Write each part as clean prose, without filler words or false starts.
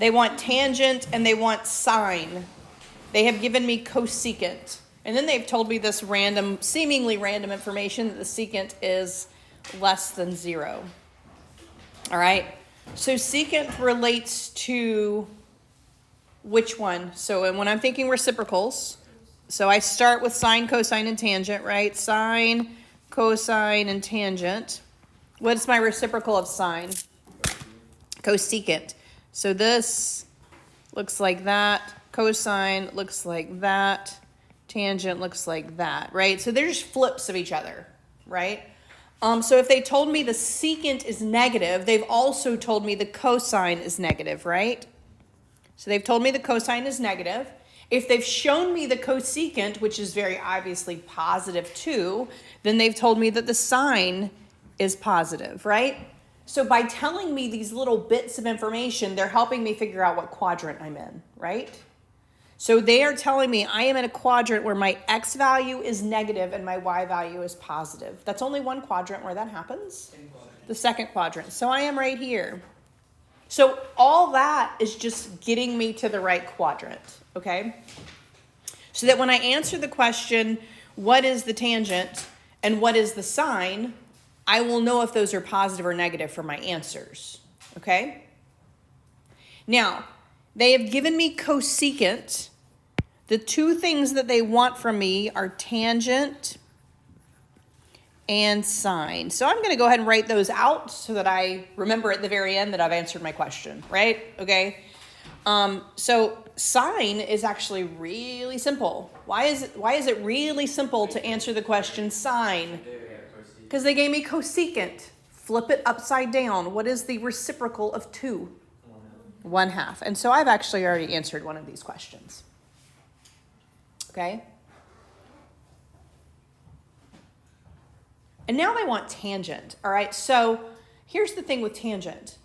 They want tangent and they want sine. They have given me cosecant. And then they've told me this random, seemingly random information that the secant is less than 0. All right. So secant relates to which one? So when I'm thinking reciprocals, so I start with sine, cosine, and tangent, right? Sine, cosine, and tangent. What's my reciprocal of sine? Cosecant. So this looks like that. Cosine looks like that. Tangent looks like that, right? So they're just flips of each other, right? So if they told me the secant is negative, they've also told me the cosine is negative, right? So they've told me the cosine is negative. If they've shown me the cosecant, which is very obviously positive too, then they've told me that the sine is positive, right? So by telling me these little bits of information, they're helping me figure out what quadrant I'm in, right? So they are telling me I am in a quadrant where my x value is negative and my y value is positive. That's only one quadrant where that happens. The second quadrant. So I am right here. So all that is just getting me to the right quadrant, okay? So that when I answer the question, what is the tangent and what is the sine, I will know if those are positive or negative for my answers, okay? Now, they have given me cosecant. The two things that they want from me are tangent and sine. So I'm going to go ahead and write those out so that I remember at the very end that I've answered my question, right? Okay. So sine is actually really simple. Why is it really simple to answer the question sine? Because they gave me cosecant. Flip it upside down. What is the reciprocal of 2? 1/2. And so I've actually already answered one of these questions. Okay? And now they want tangent. All right? So here's the thing with tangent.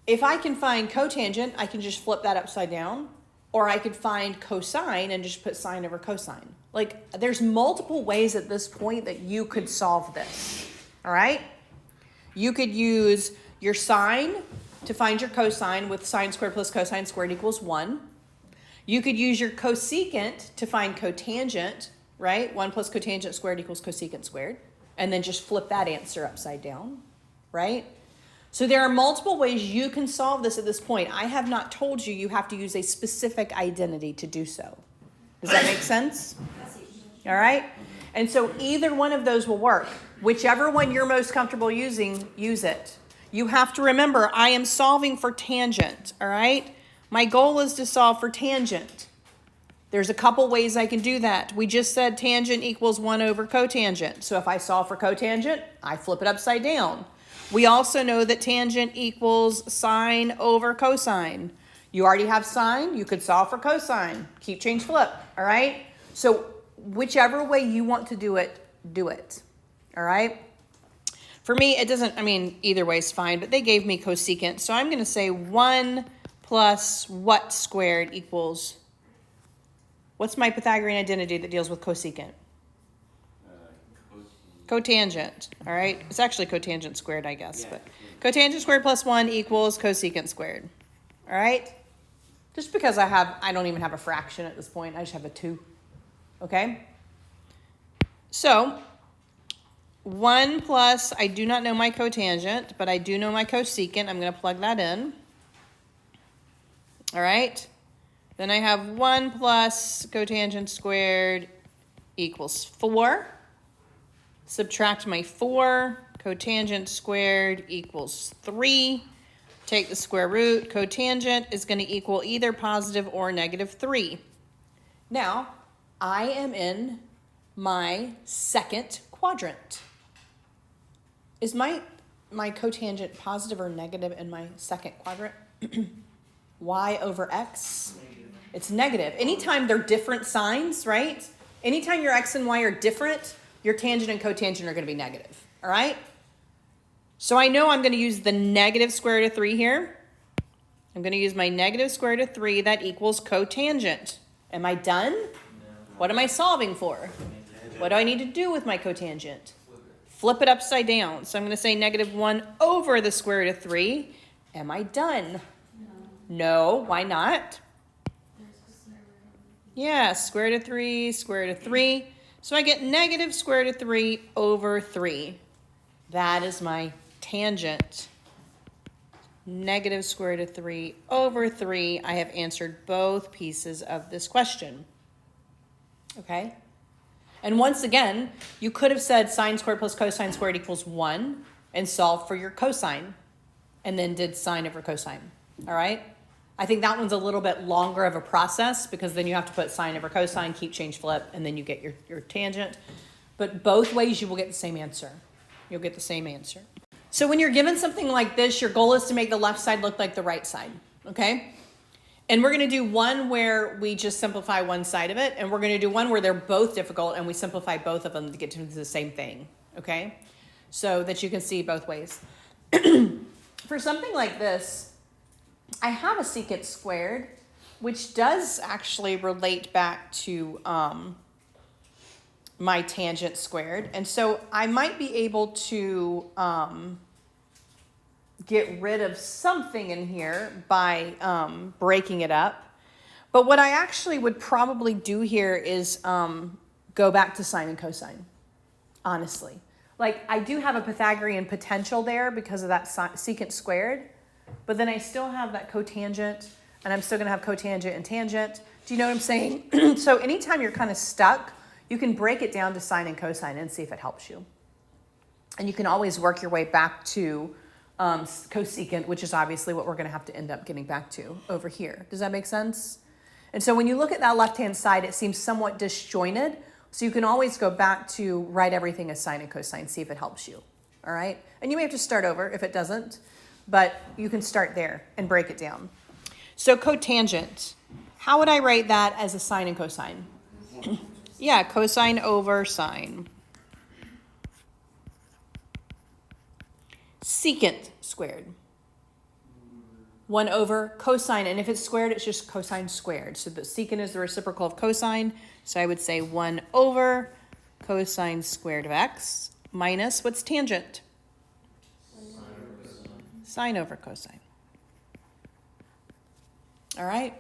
If I can find cotangent, I can just flip that upside down. Or I could find cosine and just put sine over cosine. Like, there's multiple ways at this point that you could solve this. All right? You could use your sine to find your cosine with sine squared plus cosine squared equals 1. You could use your cosecant to find cotangent, right? 1 plus cotangent squared equals cosecant squared. And then just flip that answer upside down, right? So there are multiple ways you can solve this at this point. I have not told you you have to use a specific identity to do so. Does that make sense? All right? And so either one of those will work. Whichever one you're most comfortable using, use it. You have to remember, I am solving for tangent, all right? My goal is to solve for tangent. There's a couple ways I can do that. We just said tangent equals 1 over cotangent. So if I solve for cotangent, I flip it upside down. We also know that tangent equals sine over cosine. You already have sine, you could solve for cosine. Keep, change, flip, all right? So whichever way you want to do it, all right? For me, it doesn't, either way is fine, but they gave me cosecant. So I'm going to say 1 plus what squared equals, what's my Pythagorean identity that deals with cosecant? Cotangent, all right? It's actually cotangent squared, I guess. Yeah. But cotangent squared plus 1 equals cosecant squared, all right? Just because I don't even have a fraction at this point. I just have a 2, okay? So 1 plus, I do not know my cotangent, but I do know my cosecant. I'm going to plug that in. All right. Then I have 1 plus cotangent squared equals 4. Subtract my 4. Cotangent squared equals 3. Take the square root. Cotangent is going to equal either positive or negative 3. Now, I am in my second quadrant. Is my cotangent positive or negative in my second quadrant? Y over x? Negative. It's negative. Anytime they're different signs, right? Anytime your x and y are different, your tangent and cotangent are going to be negative, all right? So I know I'm going to use the negative square root of 3 here. I'm going to use my negative square root of 3. That equals cotangent. Am I done? No. What am I solving for? What do I need to do with my cotangent? Flip it upside down. So I'm going to say negative 1 over the square root of 3. Am I done? No, why not? Yeah, square root of 3, square root of 3. So I get negative square root of 3 over 3. That is my tangent. Negative square root of 3 over 3. I have answered both pieces of this question. Okay? And once again, you could have said sine squared plus cosine squared equals 1 and solved for your cosine and then did sine over cosine. All right? I think that one's a little bit longer of a process because then you have to put sine over cosine, keep, change, flip, and then you get your tangent. But both ways you will get the same answer. You'll get the same answer. So when you're given something like this, your goal is to make the left side look like the right side, okay? And we're going to do one where we just simplify one side of it, and we're going to do one where they're both difficult, and we simplify both of them to get to the same thing, okay? So that you can see both ways. For something like this, I have a secant squared, which does actually relate back to my tangent squared. And so I might be able to get rid of something in here by breaking it up. But what I actually would probably do here is go back to sine and cosine, honestly. Like, I do have a Pythagorean potential there because of that secant squared, but then I still have that cotangent, and I'm still going to have cotangent and tangent. Do you know what I'm saying? So anytime you're kind of stuck, you can break it down to sine and cosine and see if it helps you. And you can always work your way back to cosecant, which is obviously what we're going to have to end up getting back to over here. Does that make sense? And so when you look at that left-hand side, it seems somewhat disjointed. So you can always go back to write everything as sine and cosine, see if it helps you. All right? And you may have to start over if it doesn't, but you can start there and break it down. So cotangent, how would I write that as a sine and cosine? Yeah, cosine over sine. Secant squared. 1 over cosine. And if it's squared, it's just cosine squared. So the secant is the reciprocal of cosine. So I would say 1 over cosine squared of x minus, what's tangent? Sine over cosine. All right.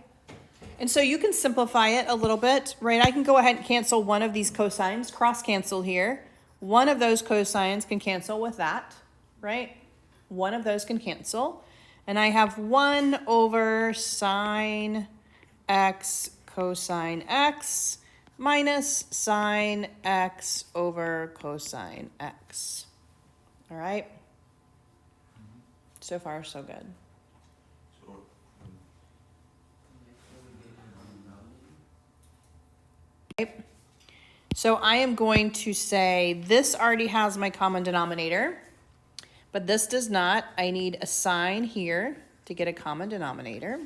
And so you can simplify it a little bit, right? I can go ahead and cancel one of these cosines, cross cancel here. One of those cosines can cancel with that, right? One of those can cancel. And I have 1 over sine x cosine x minus sine x over cosine x. All right? So far, so good. So I am going to say this already has my common denominator, but this does not. I need a sign here to get a common denominator.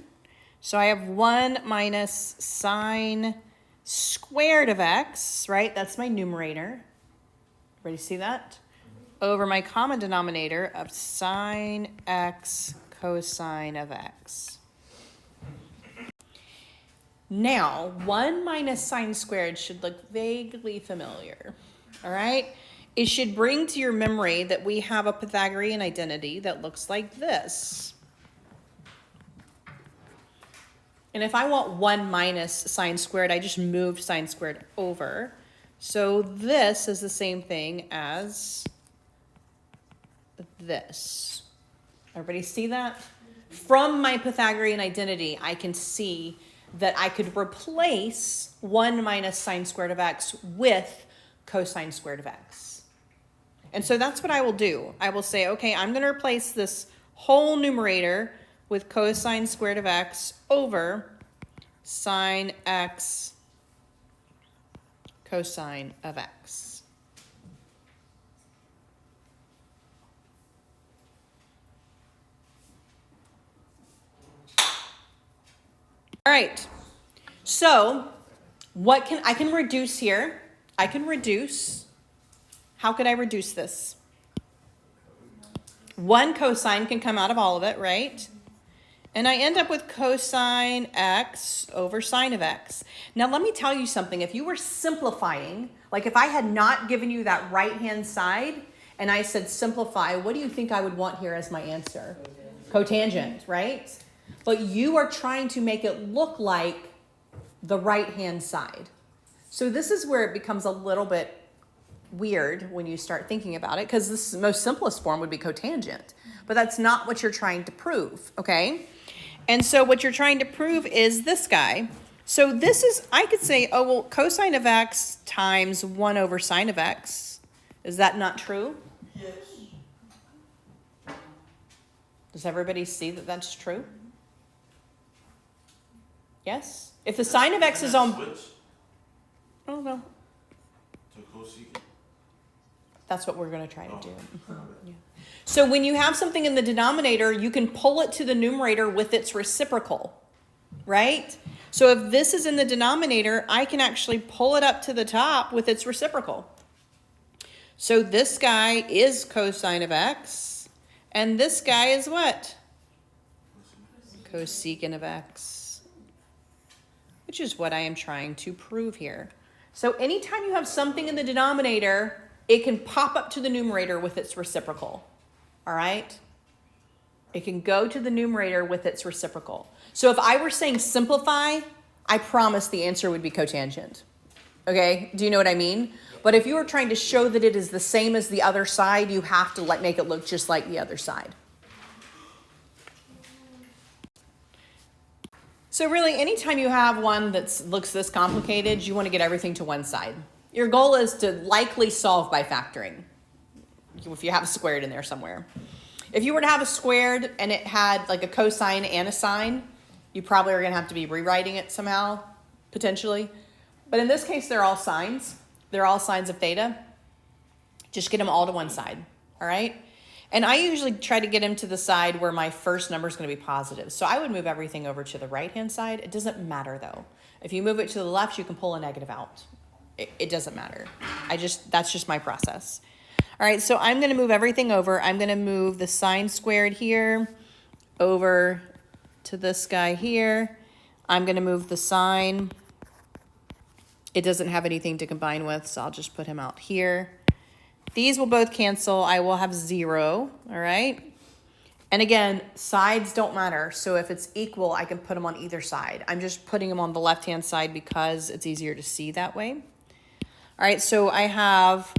So I have 1 minus sine squared of x, right? That's my numerator. Ready to see that? Over my common denominator of sine x cosine of x. Now, 1 minus sine squared should look vaguely familiar, all right? It should bring to your memory that we have a Pythagorean identity that looks like this. And if I want 1 minus sine squared, I just moved sine squared over. So this is the same thing as this. Everybody see that? From my Pythagorean identity, I can see that I could replace 1 minus sine squared of x with cosine squared of x. And so that's what I will do. I will say, okay, I'm going to replace this whole numerator with cosine squared of x over sine x cosine of x. All right, so I can reduce here. I can reduce. How could I reduce this? 1 cosine can come out of all of it, right? And I end up with cosine x over sine of x. Now let me tell you something. If you were simplifying, like if I had not given you that right-hand side and I said simplify, what do you think I would want here as my answer? Cotangent, right? But you are trying to make it look like the right-hand side. So this is where it becomes a little bit weird when you start thinking about it, because the most simplest form would be cotangent, but that's not what you're trying to prove, okay? And so what you're trying to prove is this guy. So this is, I could say, oh, well, cosine of x times 1 over sine of x. Is that not true? Yes. Does everybody see that that's true? Yes? If the sine of x is on... Switch I don't know. to cosecant. That's what we're going to try to do. Yeah. So when you have something in the denominator, you can pull it to the numerator with its reciprocal, right? So if this is in the denominator, I can actually pull it up to the top with its reciprocal. So this guy is cosine of x, and this guy is what? Cosecant of x, which is what I am trying to prove here. So anytime you have something in the denominator, it can pop up to the numerator with its reciprocal, all right? It can go to the numerator with its reciprocal. So if I were saying simplify, I promise the answer would be cotangent, okay? Do you know what I mean? But if you were trying to show that it is the same as the other side, you have to make it look just like the other side. So really, anytime you have one that looks this complicated, you want to get everything to one side. Your goal is to likely solve by factoring, if you have a squared in there somewhere. If you were to have a squared and it had like a cosine and a sine, you probably are going to have to be rewriting it somehow, potentially. But in this case, they're all sines. They're all sines of theta. Just get them all to one side, all right? And I usually try to get them to the side where my first number is going to be positive. So I would move everything over to the right-hand side. It doesn't matter, though. If you move it to the left, you can pull a negative out. It doesn't matter. That's just my process. All right, so I'm going to move everything over. I'm going to move the sine squared here over to this guy here. I'm going to move the sine. It doesn't have anything to combine with, so I'll just put him out here. These will both cancel. I will have 0, all right? And again, sides don't matter. So if it's equal, I can put them on either side. I'm just putting them on the left-hand side because it's easier to see that way. All right, so I have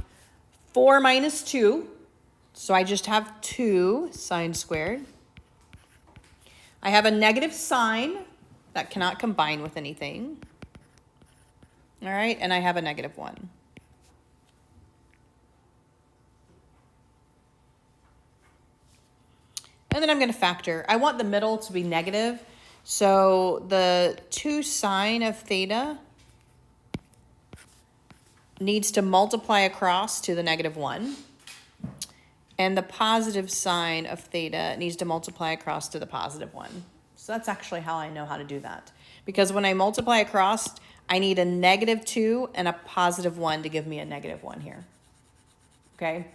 4 minus 2. So I just have 2 sine squared. I have a negative sign that cannot combine with anything. All right, and I have a negative 1. And then I'm going to factor. I want the middle to be negative. So the 2 sine of theta needs to multiply across to the negative 1. And the positive sine of theta needs to multiply across to the positive 1. So that's actually how I know how to do that. Because when I multiply across, I need a negative 2 and a positive 1 to give me a negative 1 here. Okay?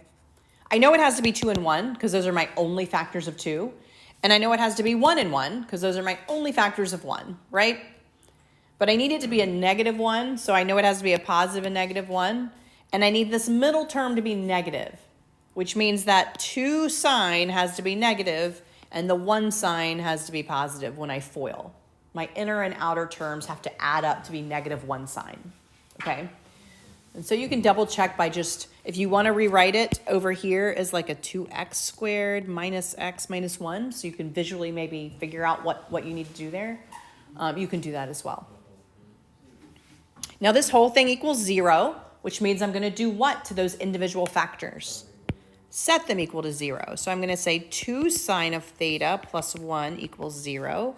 I know it has to be 2 and 1 because those are my only factors of 2. And I know it has to be 1 and 1 because those are my only factors of 1, right? But I need it to be a negative 1, so I know it has to be a positive and negative 1. And I need this middle term to be negative, which means that 2 sine has to be negative and the 1 sine has to be positive when I FOIL. My inner and outer terms have to add up to be negative 1 sine, okay? And so you can double check by just, if you want to rewrite it over here as like a 2x squared minus x minus 1, so you can visually maybe figure out what you need to do there, you can do that as well. Now this whole thing equals 0, which means I'm going to do what to those individual factors? Set them equal to 0. So I'm going to say 2 sine of theta plus 1 equals 0.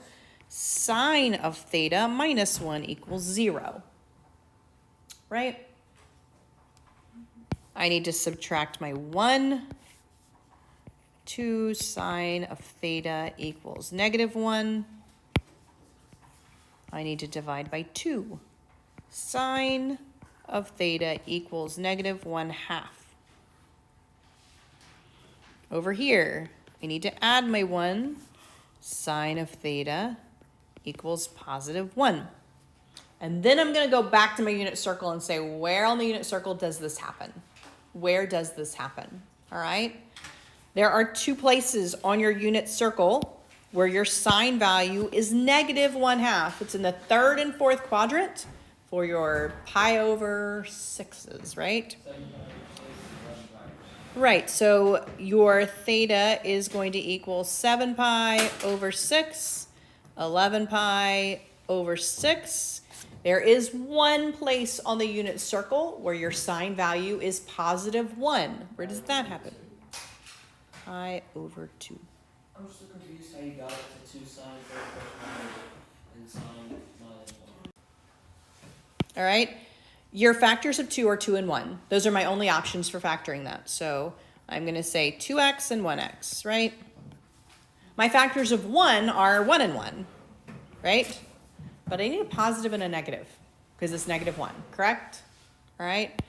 Sine of theta minus 1 equals 0. Right? I need to subtract my 1. 2 sine of theta equals negative 1. I need to divide by 2. Sine of theta equals negative 1/2. Over here, I need to add my 1. Sine of theta equals positive 1. And then I'm going to go back to my unit circle and say, where on the unit circle does this happen? Where does this happen? All right? There are two places on your unit circle where your sign value is negative 1/2. It's in the third and fourth quadrant for your pi over 6s, right? Right, so your theta is going to equal 7 pi over 6, 11 pi over 6. There is one place on the unit circle where your sign value is positive 1. Where does that happen? Pi over 2. I'm still confused how you got it to 2 sine 4 plus 1 and sine minus 1. All right, your factors of 2 are 2 and 1. Those are my only options for factoring that. So I'm going to say 2x and 1x, right? My factors of 1 are 1 and 1, right? But I need a positive and a negative because it's negative 1, correct? All right.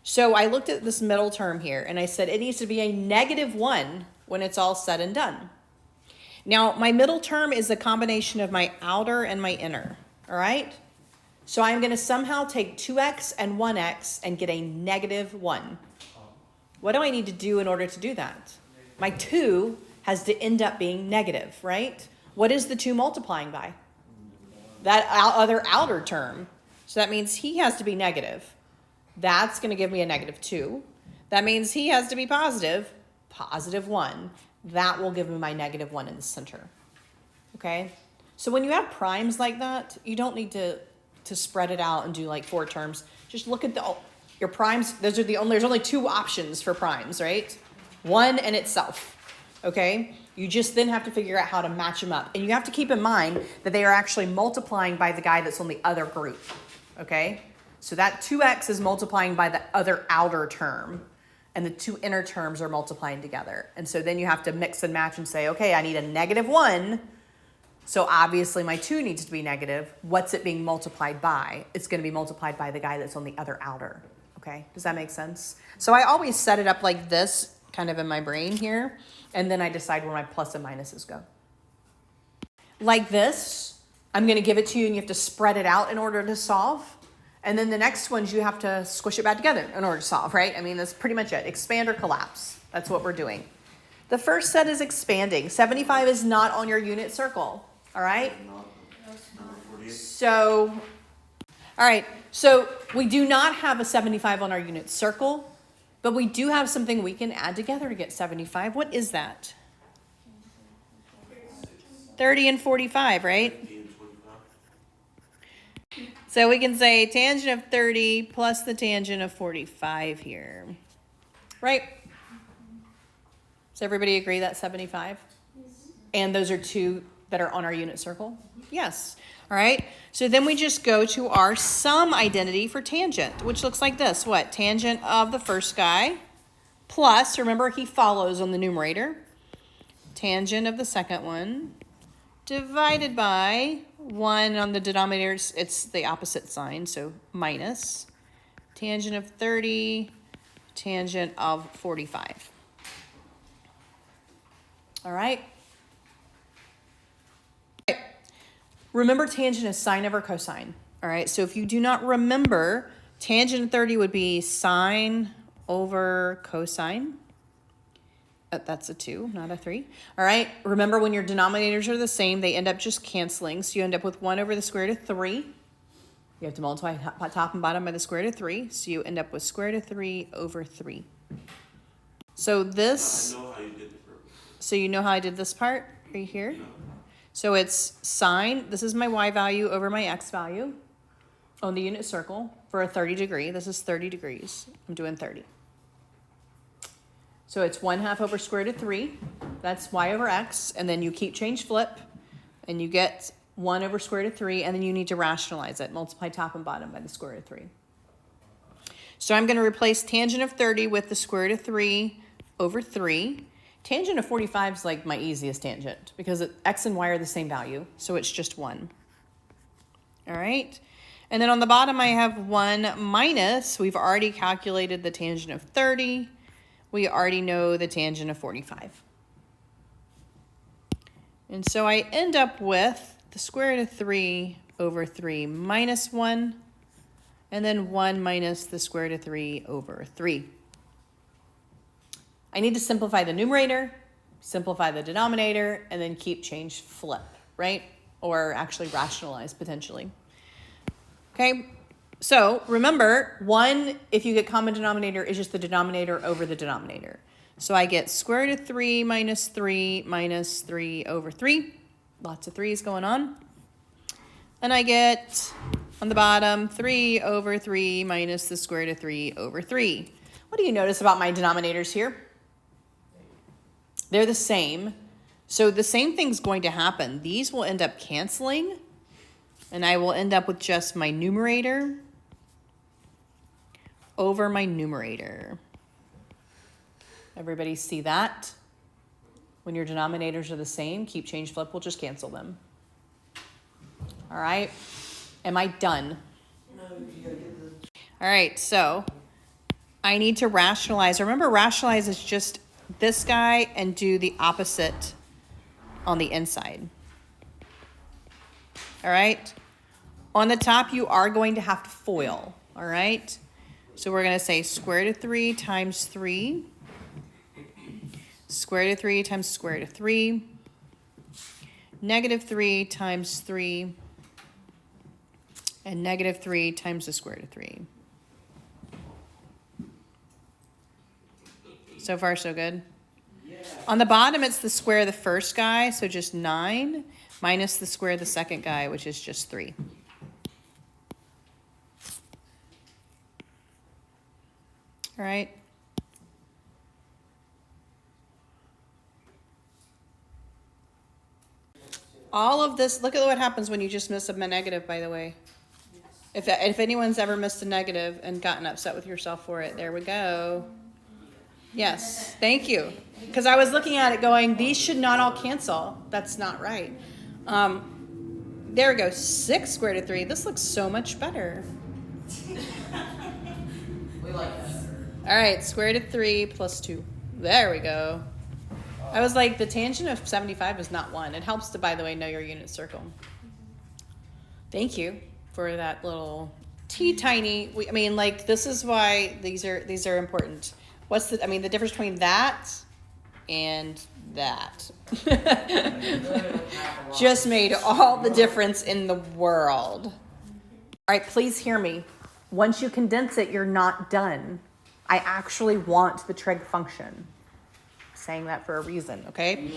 So I looked at this middle term here and I said it needs to be a negative 1 when it's all said and done. Now, my middle term is a combination of my outer and my inner, all right? So I'm going to somehow take 2x and 1x and get a negative 1. What do I need to do in order to do that? My 2 has to end up being negative, right? What is the 2 multiplying by? That other outer term. So that means he has to be negative. That's going to give me a negative 2. That means he has to be positive, positive 1. That will give me my negative 1 in the center. Okay? So when you have primes like that, you don't need to spread it out and do like 4 terms. Just look at your primes. There's only 2 options for primes, right? 1 and itself. Okay? You just then have to figure out how to match them up. And you have to keep in mind that they are actually multiplying by the guy that's on the other group. Okay? So that 2x is multiplying by the other outer term. And the 2 inner terms are multiplying together. And so then you have to mix and match and say, okay, I need a negative 1. So obviously my 2 needs to be negative. What's it being multiplied by? It's going to be multiplied by the guy that's on the other outer. Okay? Does that make sense? So I always set it up like this, kind of in my brain here. And then I decide where my plus and minuses go. Like this, I'm going to give it to you and you have to spread it out in order to solve. And then the next ones you have to squish it back together in order to solve, right? I mean, that's pretty much it. Expand or collapse. That's what we're doing. The first set is expanding. 75 is not on your unit circle, all right? So, all right. So we do not have a 75 on our unit circle. But we do have something we can add together to get 75. What is that? 30 and 45, right? So we can say tangent of 30 plus the tangent of 45 here. Right? Does everybody agree that's 75? And those are 2 that are on our unit circle? Yes. All right. So then we just go to our sum identity for tangent, which looks like this. What? Tangent of the first guy plus, remember he follows on the numerator, tangent of the second one divided by 1 on the denominator. It's the opposite sign, so minus tangent of 30, tangent of 45. All right. Remember tangent is sine over cosine. All right, so if you do not remember, tangent of 30 would be sine over cosine. That's a 2, not a 3. All right, remember when your denominators are the same, they end up just canceling. So you end up with 1 over the square root of 3. You have to multiply top and bottom by the square root of 3. So you end up with square root of 3 over 3. So this, I know how you did the purpose. so you know how I did this part right here? Yeah. So it's sine, this is my y value over my x value on the unit circle for a 30 degree. This is 30 degrees. I'm doing 30. So it's 1/2 over square root of 3. That's y over x. And then you keep change flip. And you get 1 over square root of 3. And then you need to rationalize it. Multiply top and bottom by the square root of 3. So I'm going to replace tangent of 30 with the square root of 3 over 3. Tangent of 45 is like my easiest tangent because x and y are the same value. So it's just 1. All right. And then on the bottom, I have 1 minus. We've already calculated the tangent of 30. We already know the tangent of 45. And so I end up with the square root of 3 over 3 minus 1. And then 1 minus the square root of 3 over 3. I need to simplify the numerator, simplify the denominator, and then keep, change, flip, right? Or actually rationalize potentially. Okay, so remember, 1, if you get common denominator, is just the denominator over the denominator. So I get square root of 3 minus 3 minus 3 over 3. Lots of 3's going on. And I get, on the bottom, 3 over 3 minus the square root of 3 over 3. What do you notice about my denominators here? They're the same. So the same thing's going to happen. These will end up canceling, and I will end up with just my numerator over my numerator. Everybody see that? When your denominators are the same, keep, change, flip, we'll just cancel them. All right, am I done? No, you gotta get the. All right, so I need to rationalize. Remember, rationalize is just this guy and do the opposite on the inside. All right, on the top, you are going to have to FOIL, all right? So we're gonna say square root of 3 times 3, square root of 3 times square root of 3, negative 3 times 3, and negative 3 times the square root of 3. So far, so good. Yeah. On the bottom, it's the square of the first guy, so just 9, minus the square of the second guy, which is just 3. All right. All of this, look at what happens when you just miss a negative, by the way. If anyone's ever missed a negative and gotten upset with yourself for it, there we go. Yes, thank you. Because I was looking at it going, these should not all cancel. That's not right. There we go, 6 square root of 3. This looks so much better. We like that. All right, square root of 3 plus 2. There we go. I was like, the tangent of 75 is not 1. It helps to, by the way, know your unit circle. Thank you for that little tiny. I mean, like, this is why these are important. What's the difference between that and that? Just made all the difference in the world. All right, please hear me. Once you condense it, you're not done. I actually want the trig function. Saying that for a reason, okay?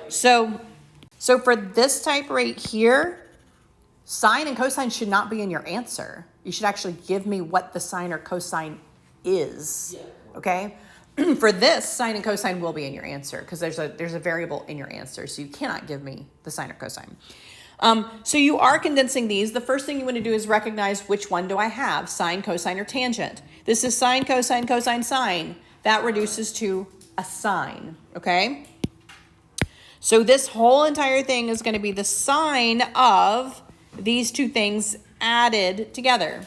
So for this type right here, sine and cosine should not be in your answer. You should actually give me what the sine or cosine is, okay? For this, sine and cosine will be in your answer because there's a variable in your answer, so you cannot give me the sine or cosine. So you are condensing these. The first thing you want to do is recognize which one do I have, sine, cosine, or tangent. This is sine, cosine, cosine, sine. That reduces to a sine, okay? So this whole entire thing is going to be the sine of these two things added together.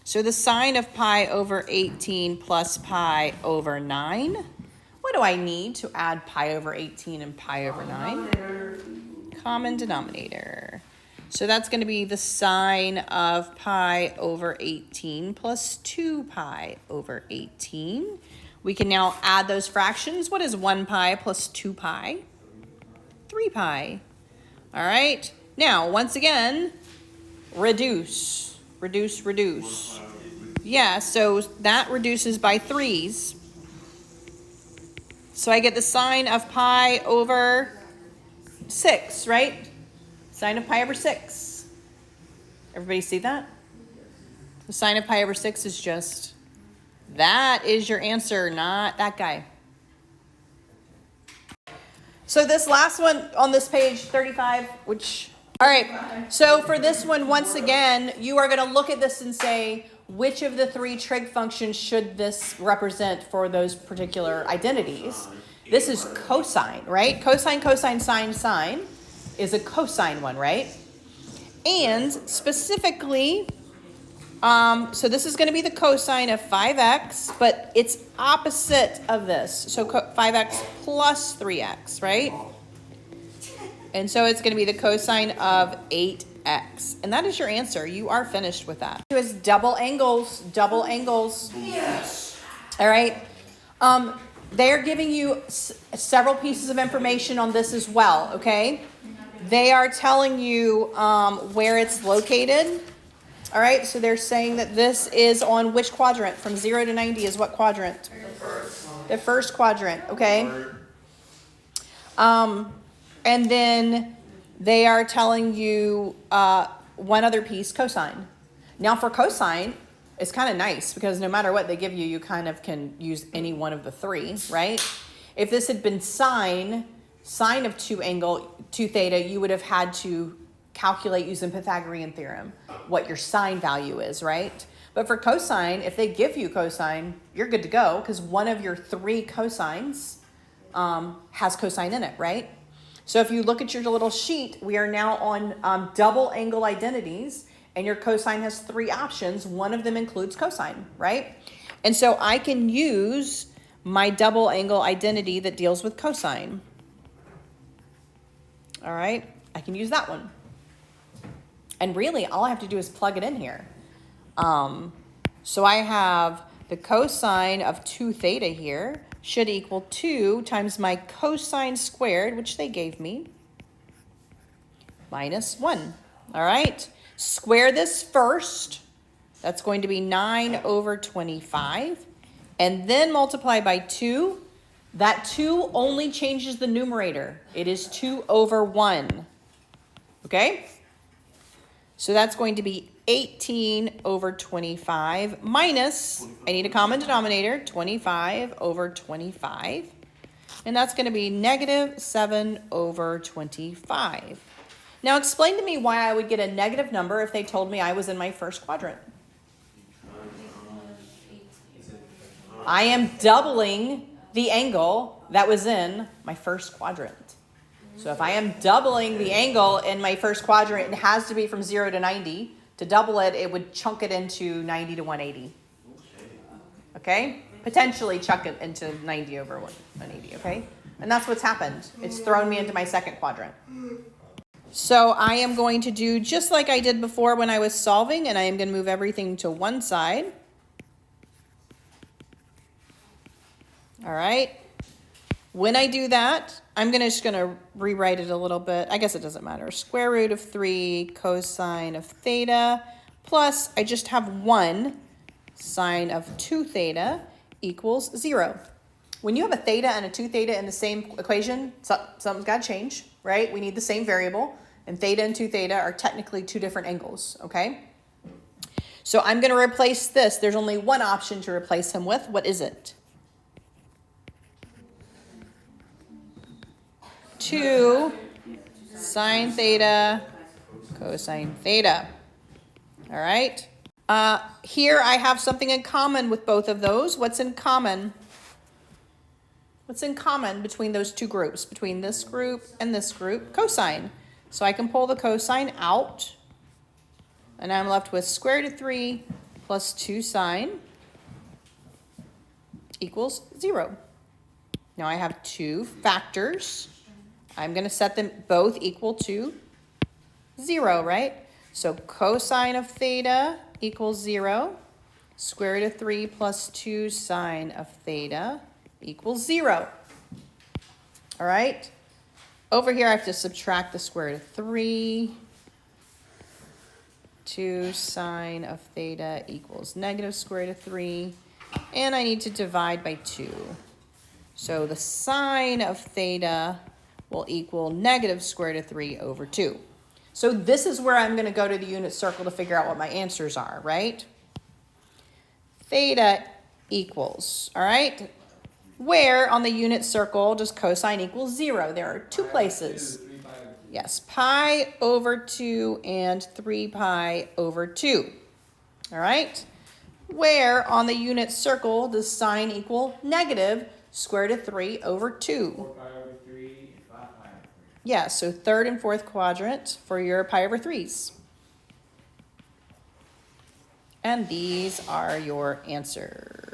So the sine of pi over 18 plus pi over 9. What do I need to add pi over 18 and pi over 9? Common denominator. So that's going to be the sine of pi over 18 plus 2 pi over 18. We can now add those fractions. What is 1 pi plus 2 pi? 3 pi. All right. Now, once again, reduce. Reduce, reduce. Yeah, so that reduces by 3's. So I get the sine of pi over 6, right? Sine of pi over 6. Everybody see that? The sine of pi over 6 is just, that is your answer, not that guy. So this last one on this page, 35, all right. So for this one, once again, you are going to look at this and say, which of the 3 trig functions should this represent for those particular identities? This is cosine, right? Cosine, cosine, sine, sine is a cosine one, right? And specifically, so this is going to be the cosine of 5x, but it's opposite of this. So 5x plus 3x, right? And so it's going to be the cosine of 8x. And that is your answer. You are finished with that. It was double angles, double angles. Yes. All right. They're giving you several pieces of information on this as well, okay? They are telling you where it's located. All right, so they're saying that this is on which quadrant? From 0 to 90 is what quadrant? The first quadrant, okay? And then they are telling you one other piece, cosine. Now for cosine, it's kind of nice because no matter what they give you, you kind of can use any one of the three, right? If this had been sine of 2 theta, you would have had to calculate using Pythagorean theorem what your sine value is, right? But for cosine, if they give you cosine, you're good to go because one of your 3 cosines has cosine in it, right? So if you look at your little sheet, we are now on double angle identities, and your cosine has 3 options. One of them includes cosine, right? And so I can use my double angle identity that deals with cosine. All right, I can use that one. And really, all I have to do is plug it in here. So I have the cosine of 2 theta here should equal 2 times my cosine squared, which they gave me, minus 1. All right, square this first. That's going to be 9 over 25. And then multiply by 2. That 2 only changes the numerator. It is 2 over 1. Okay? So that's going to be 18 over 25 minus, I need a common denominator, 25 over 25. And that's going to be negative 7 over 25. Now explain to me why I would get a negative number if they told me I was in my first quadrant. I am doubling the angle that was in my first quadrant. So if I am doubling the angle in my first quadrant, it has to be from 0 to 90. To double it, it would chunk it into 90 to 180. Okay? Potentially chunk it into 90 over 180, okay? And that's what's happened. It's thrown me into my second quadrant. So I am going to do just like I did before when I was solving, and I am going to move everything to one side. All right. When I do that, I'm just going to rewrite it a little bit. I guess it doesn't matter. Square root of 3 cosine of theta plus I just have 1 sine of 2 theta equals 0. When you have a theta and a 2 theta in the same equation, something's got to change, right? We need the same variable, and theta and 2 theta are technically 2 different angles, okay? So I'm going to replace this. There's only one option to replace him with. What is it? 2 sine theta cosine theta. All right. Here I have something in common with both of those. What's in common? What's in common between those two groups? Between this group and this group? Cosine. So I can pull the cosine out. And I'm left with square root of 3 plus 2 sine equals 0. Now I have 2 factors. I'm going to set them both equal to 0, right? So cosine of theta equals 0. Square root of 3 plus 2 sine of theta equals 0. All right? Over here, I have to subtract the square root of 3. 2 sine of theta equals negative square root of 3. And I need to divide by 2. So the sine of theta will equal negative square root of 3 over 2. So this is where I'm going to go to the unit circle to figure out what my answers are, right? Theta equals, all right? Where on the unit circle does cosine equal 0? There are 2 places. Yes, pi over 2 and 3 pi over 2. All right? Where on the unit circle does sine equal negative square root of 3 over 2? Yeah, so third and fourth quadrant for your pi over 3s. And these are your answers.